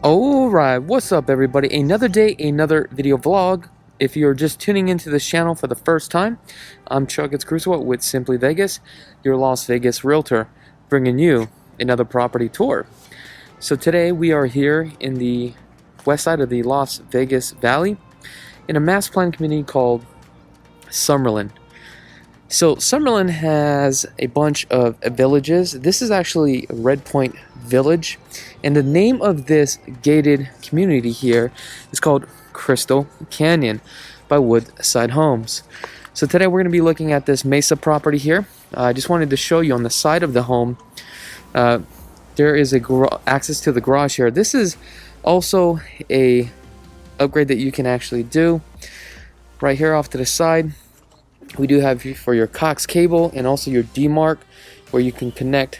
Alright, what's up everybody? Another day, another video vlog. If you're just tuning into this channel for the first time, I'm Chakits Krulsawat with Simply Vegas, your Las Vegas realtor, bringing you another property tour. So today we are here in the west side of the Las Vegas Valley in a master plan community called Summerlin. So Summerlin has a bunch of villages. This is actually Redpoint Village, and the name of this gated community here is called Crystal Canyon by Woodside Homes. So today we're going to be looking at this MESA property here. I just wanted to show you on the side of the home there is access to the garage here. This is also a upgrade that you can actually do right here off to the side. We do have for your coax cable and also your DMARC where you can connect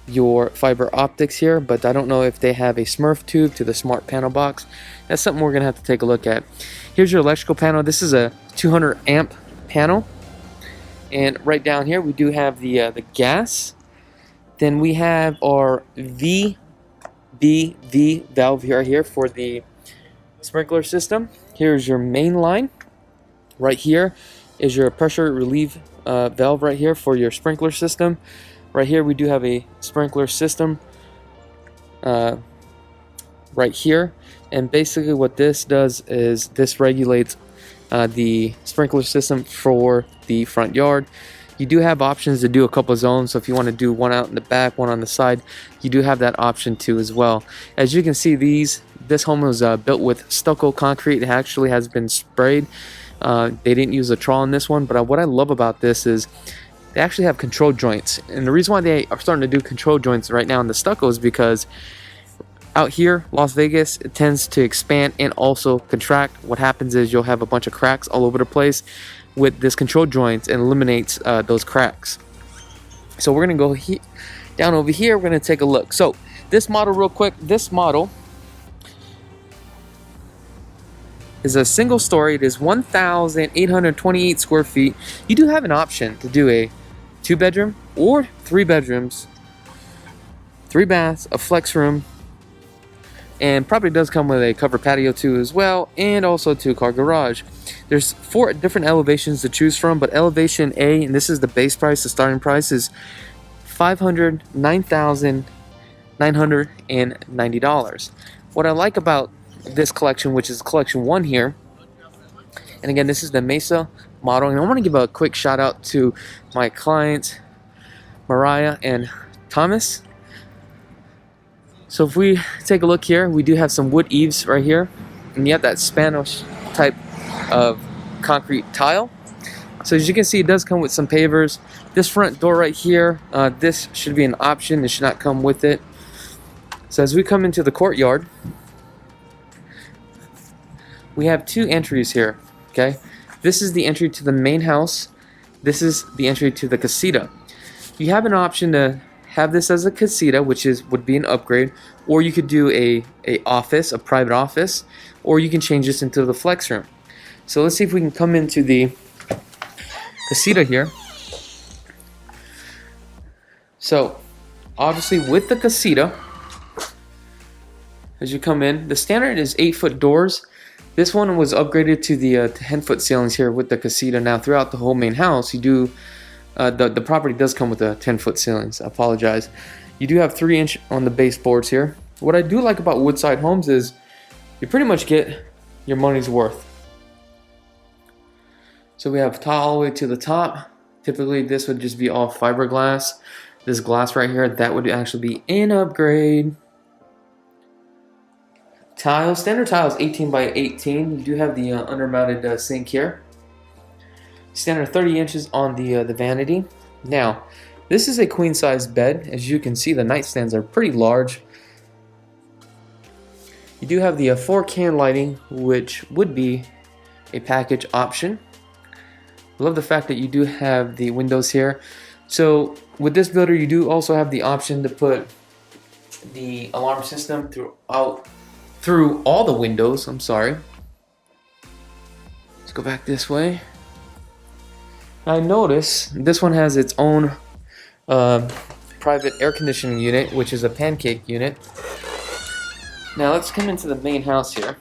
your fiber optics here, but I don't know if they have a Smurf tube to the smart panel box. That's something we're gonna have to take a look at. Here's your electrical panel. This is a 200 amp panel, and right down here we do have the gas. Then we have our VBV valve right here for the sprinkler system. Here's your main line. Right here is your pressure relief valve right here for your sprinkler system. Right here we do have a sprinkler system right here, and basically what this does is this regulates the sprinkler system for the front yard. You do have options to do a couple of zones, so if you want to do one out in the back, one on the side, you do have that option too as well. As you can see, this home was built with stucco concrete. It actually has been sprayed. They didn't use a trowel in this one, but what I love about this is they actually have control joints. And the reason why they are starting to do control joints right now in the stucco is because out here, Las Vegas, it tends to expand and also contract. What happens is you'll have a bunch of cracks all over the place. With this control joints, and eliminates those cracks. So we're gonna go down over here. We're gonna take a look. So this model, real quick, this model is a single story. It is 1,828 square feet. You do have an option to do a 2-bedroom or 3 bedrooms, 3 baths, a flex room, and probably does come with a covered patio too as well, and also a 2-car garage. There's 4 different elevations to choose from, but elevation A, and this is the base price, the starting price is $509,990. What I like about this collection, which is collection 1 here, and again this is the MESA model, and I want to give a quick shout out to my clients Mariah and Thomas. So if we take a look here, we do have some wood eaves right here, and you have that Spanish type of concrete tile. So as you can see, it does come with some pavers. This front door right here, this should be an option. It should not come with it. So as we come into the courtyard, we have 2 entries here. Okay, this is the entry to the main house. This is the entry to the CASITA. You have an option to have this as a CASITA, which would be an upgrade, or you could do a private office, or you can change this into the flex room. So let's see if we can come into the CASITA here. So obviously with the CASITA, as you come in, the standard is 8-foot doors. This one was upgraded to the 10-foot ceilings here with the CASITA. Now throughout the whole main house, you do the property does come with a 10-foot ceilings. I apologize. You do have 3-inch on the baseboards here. What I do like about Woodside Homes is you pretty much get your money's worth. So we have tile all the way to the top. Typically this would just be all fiberglass. This glass right here, that would actually be an upgrade. Tile, standard tile is 18 by 18. You do have the undermounted sink here. Standard 30 inches on the vanity. Now, this is a queen size bed. As you can see, the nightstands are pretty large. You do have the 4-can lighting, which would be a package option. I love the fact that you do have the windows here. So with this builder, you do also have the option to put the alarm system through all the windows. I'm sorry. Let's go back this way. I notice this one has its own private air conditioning unit, which is a pancake unit. Now let's come into the main house here.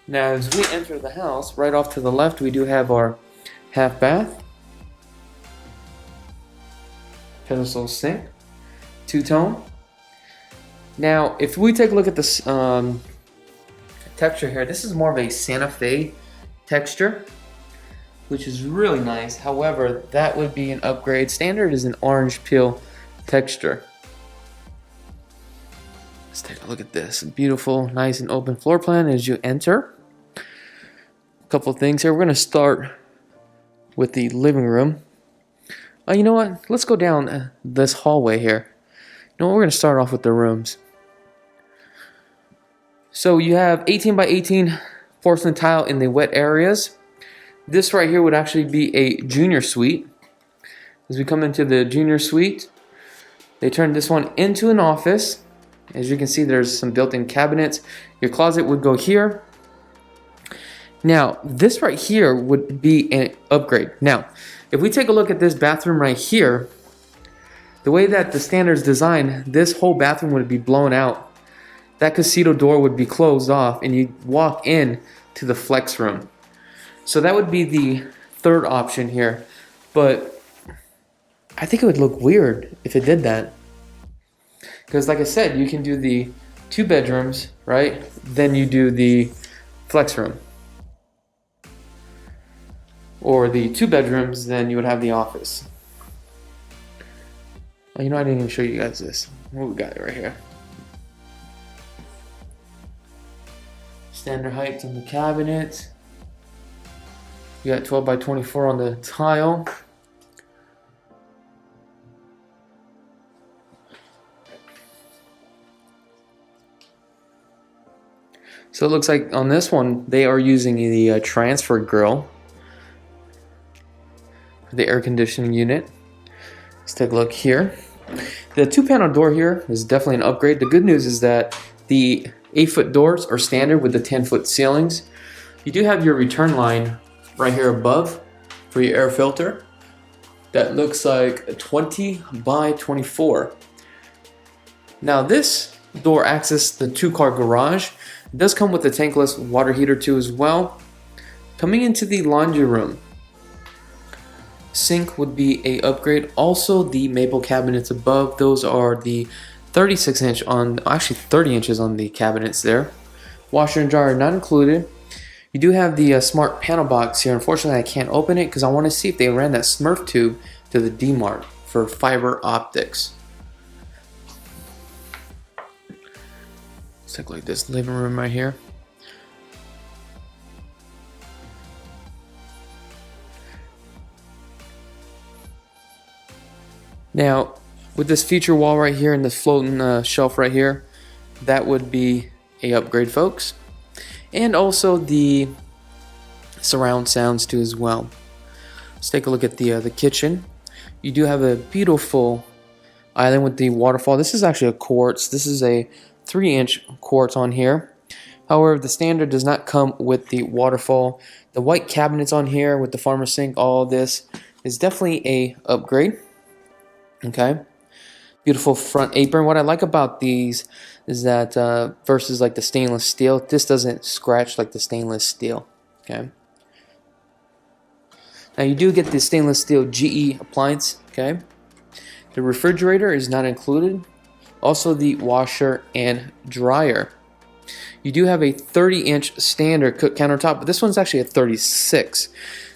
Now as we enter the house, right off to the left we do have our half bath, pedestal sink, two-tone. Now if we take a look at this texture here, this is more of a Santa Fe texture, which is really nice. However, that would be an upgrade. Standard is an orange peel texture. Let's take a look at this. Beautiful, nice and open floor plan as you enter. A couple of things here. We're going to start with the living room. You know what? Let's go down this hallway here. You know what? We're going to start off with the rooms. So you have 18 by 18 porcelain tile in the wet areas. This right here would actually be a junior suite. As we come into the junior suite, they turned this one into an office. As you can see, there's some built-in cabinets. Your closet would go here. Now, this right here would be an upgrade. Now, if we take a look at this bathroom right here, the way that the standard's designed, this whole bathroom would be blown out. That CASITA door would be closed off and you walk in to the flex room. So that would be the third option here. But I think it would look weird if it did that. Because like I said, you can do the 2 bedrooms, right? Then you do the flex room. Or the 2 bedrooms, then you would have the office. Oh, you know, I didn't even show you guys this. What we got right here? Standard heights on the cabinet. You got 12 by 24 on the tile. So it looks like on this one, they are using the transfer grill for the air conditioning unit. Let's take a look here. The 2-panel door here is definitely an upgrade. The good news is that the 8-foot doors are standard with the 10-foot ceilings. You do have your return line right here above for your air filter. That looks like a 20 by 24. Now this door accesses the 2-car garage. It does come with a tankless water heater too as well. Coming into the laundry room, sink would be a upgrade. Also the maple cabinets above, those are the 36 inch on, actually 30 inches on the cabinets there. Washer and dryer not included. You do have the smart panel box here. Unfortunately I can't open it because I want to see if they ran that Smurf tube to the D-Mart for fiber optics. Let's take a look at this living room right here. Now with this feature wall right here and this floating shelf right here, that would be a upgrade, folks. And also the surround sounds too as well. Let's take a look at the kitchen. You do have a beautiful island with the waterfall. This is actually a quartz. This is a 3-inch quartz on here. However, the standard does not come with the waterfall. The white cabinets on here with the farmer sink, all of this is definitely a upgrade. Okay. Beautiful front apron. What I like about these is that versus like the stainless steel, this doesn't scratch like the stainless steel. Okay. Now you do get the stainless steel GE appliance. Okay. The refrigerator is not included. Also the washer and dryer. You do have a 30-inch standard cook countertop, but this one's actually a 36.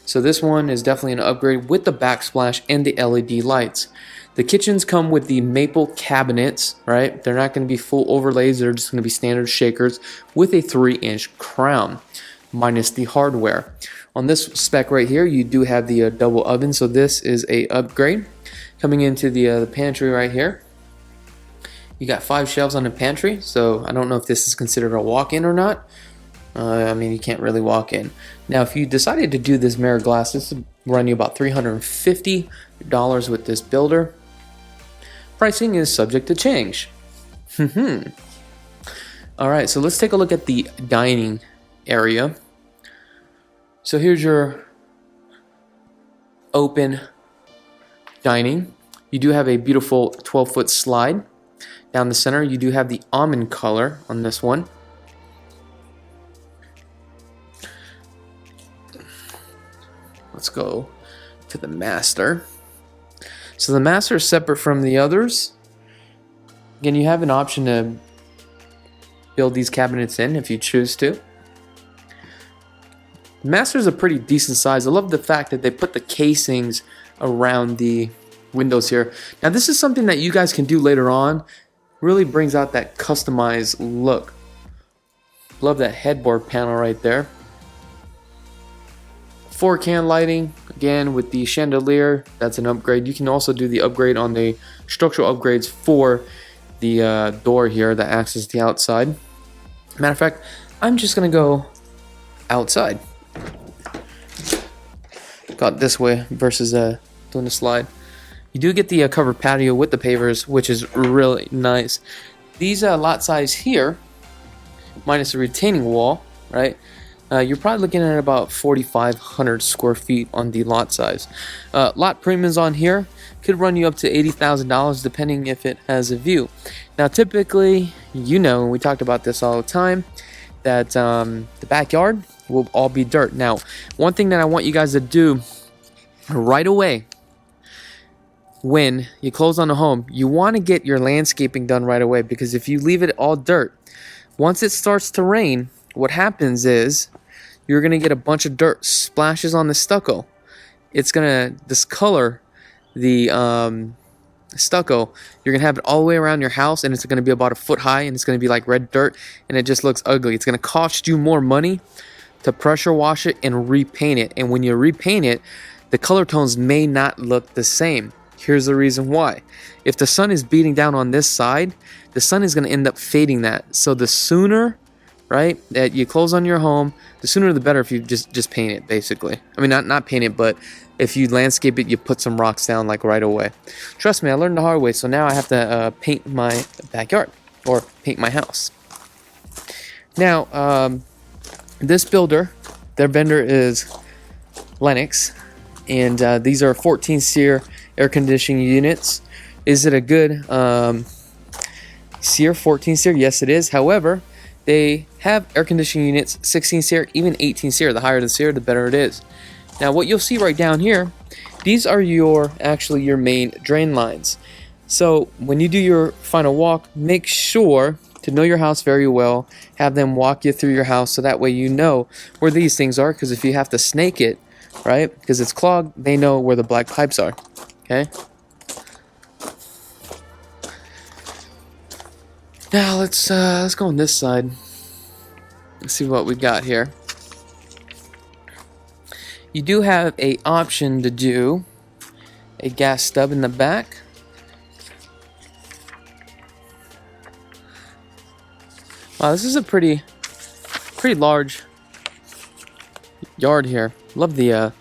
So this one is definitely an upgrade with the backsplash and the LED lights. The kitchens come with the maple cabinets, right? They're not going to be full overlays. They're just going to be standard shakers with a 3-inch crown, minus the hardware. On this spec right here, you do have the double oven, so this is a upgrade. Coming into the pantry right here, you got 5 shelves on the pantry, so I don't know if this is considered a walk-in or not. I mean, you can't really walk in. Now, if you decided to do this mirror glass, this would run you about $350 with this builder. Pricing is subject to change. Alright, so let's take a look at the dining area. So here's your open dining. You do have a beautiful 12-foot slide down the center. You do have the almond color on this one. Let's go to the master. So the master is separate from the others. Again, you have an option to build these cabinets in if you choose to. The master is a pretty decent size. I love the fact that they put the casings around the windows here. Now this is something that you guys can do later on. Really brings out that customized look. Love that headboard panel right there. 4-can lighting, again with the chandelier, that's an upgrade. You can also do the upgrade on the structural upgrades for the door here that accesses the outside. Matter of fact, I'm just gonna go outside. Got this way versus doing the slide. You do get the covered patio with the pavers, which is really nice. These lot size here, minus the retaining wall, right? You're probably looking at about 4,500 square feet on the lot size. Lot premiums on here could run you up to $80,000 depending if it has a view. Now typically, you know, we talked about this all the time, that the backyard will all be dirt. Now, one thing that I want you guys to do right away when you close on a home, you want to get your landscaping done right away, because if you leave it all dirt, once it starts to rain, what happens is you're going to get a bunch of dirt splashes on the stucco. It's going to discolor the stucco. You're going to have it all the way around your house, and it's going to be about a foot high, and it's going to be like red dirt, and it just looks ugly. It's going to cost you more money to pressure wash it and repaint it. And when you repaint it, the color tones may not look the same. Here's the reason why. If the sun is beating down on this side, the sun is going to end up fading that. So the sooner, right, that you close on your home, the sooner the better if you just paint it, basically. I mean, not paint it, but if you landscape it, you put some rocks down like right away. Trust me, I learned the hard way, so now I have to paint my backyard or paint my house. Now, this builder, their vendor is Lennox, and these are 14 SEER air conditioning units. Is it a good SEER, 14 SEER? Yes, it is. However, they have air conditioning units 16 SEER, even 18 SEER. The higher the SEER, the better it is. Now, what you'll see right down here, these are actually your main drain lines. So when you do your final walk, make sure to know your house very well. Have them walk you through your house so that way you know where these things are. Because if you have to snake it, right, because it's clogged, they know where the black pipes are. Okay. Now let's go on this side. Let's see what we got here. You do have a option to do a gas stub in the back. Wow, this is a pretty large yard here. Love the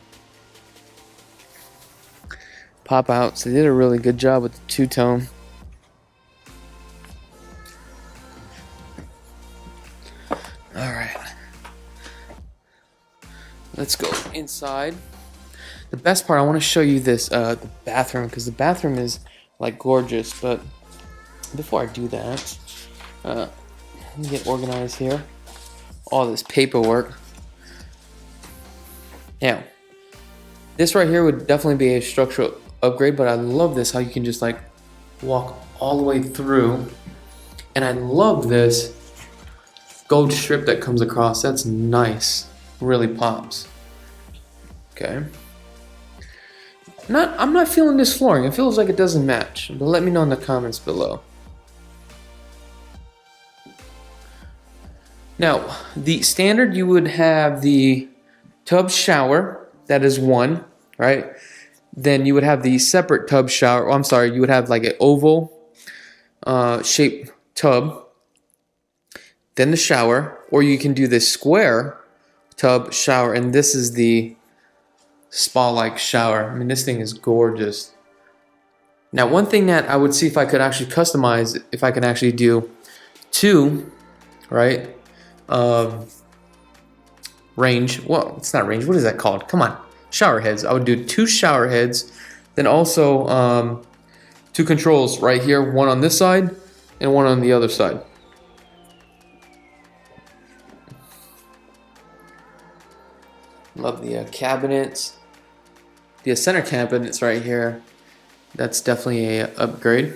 pop outs. They did a really good job with the two-tone. Alright. Let's go inside. The best part, I want to show you this, the bathroom, because the bathroom is like gorgeous. But before I do that, let me get organized here. All this paperwork. Now, this right here would definitely be a structural upgrade, but I love this, how you can just like walk all the way through. And I love this gold strip that comes across. That's nice. Really pops. Okay. I'm not feeling this flooring. It feels like it doesn't match. But let me know in the comments below. Now, the standard, you would have the tub shower. That is one, right? Then you would have the separate tub shower. Oh, I'm sorry. You would have like an oval shaped tub. Then the shower. Or you can do this square tub shower. And this is the spa-like shower. I mean, this thing is gorgeous. Now, one thing that I would see if I could actually customize, if I can actually do two, right? Range. Well, it's not range. What is that called? Come on. shower heads. I would do 2 shower heads, then also 2 controls right here, one on this side and one on the other side. Love the cabinets. The center cabinets right here. That's definitely a upgrade.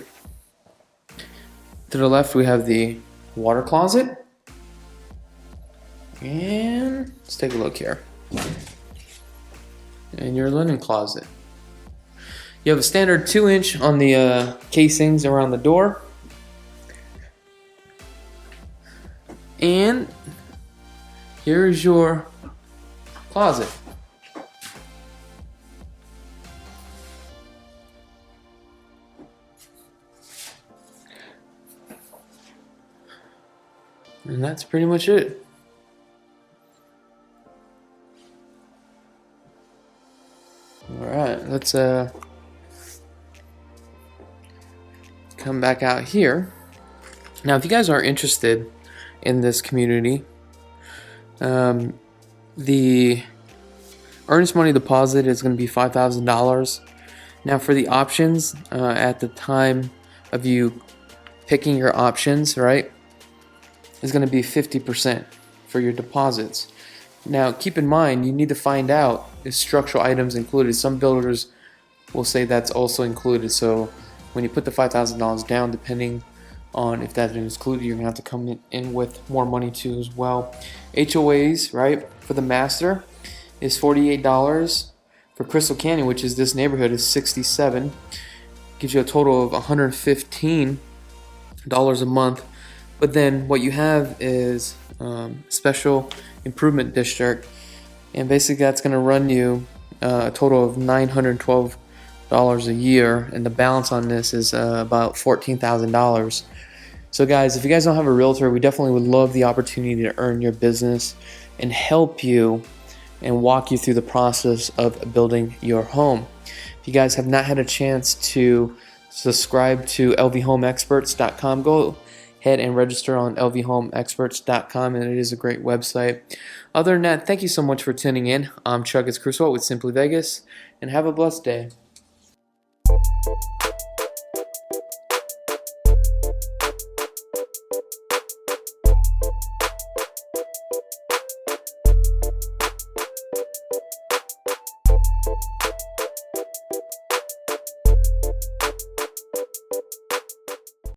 To the left we have the water closet. And let's take a look here. And your linen closet. You have a standard 2-inch on the casings around the door. And here's your closet. And that's pretty much it. Alright, let's come back out here. Now, if you guys are interested in this community, the earnest money deposit is going to be $5,000. Now, for the options, at the time of you picking your options, right, is going to be 50% for your deposits. Now, keep in mind, you need to find out if structural items included. Some builders will say that's also included. So when you put the $5,000 down, depending on if that is included, you're going to have to come in with more money too as well. HOAs, right, for the master is $48. For Crystal Canyon, which is this neighborhood, is $67. Gives you a total of $115 a month. But then what you have is special improvement district, and basically that's going to run you a total of $912 a year, and the balance on this is about $14,000. So guys, if you guys don't have a realtor, we definitely would love the opportunity to earn your business and help you and walk you through the process of building your home. If you guys have not had a chance to subscribe to lvhomeexperts.com, go ahead and register on lvhomeexperts.com, and it is a great website. Other than that, thank you so much for tuning in. I'm Chakits Krulsawat with Simply Vegas, and have a blessed day.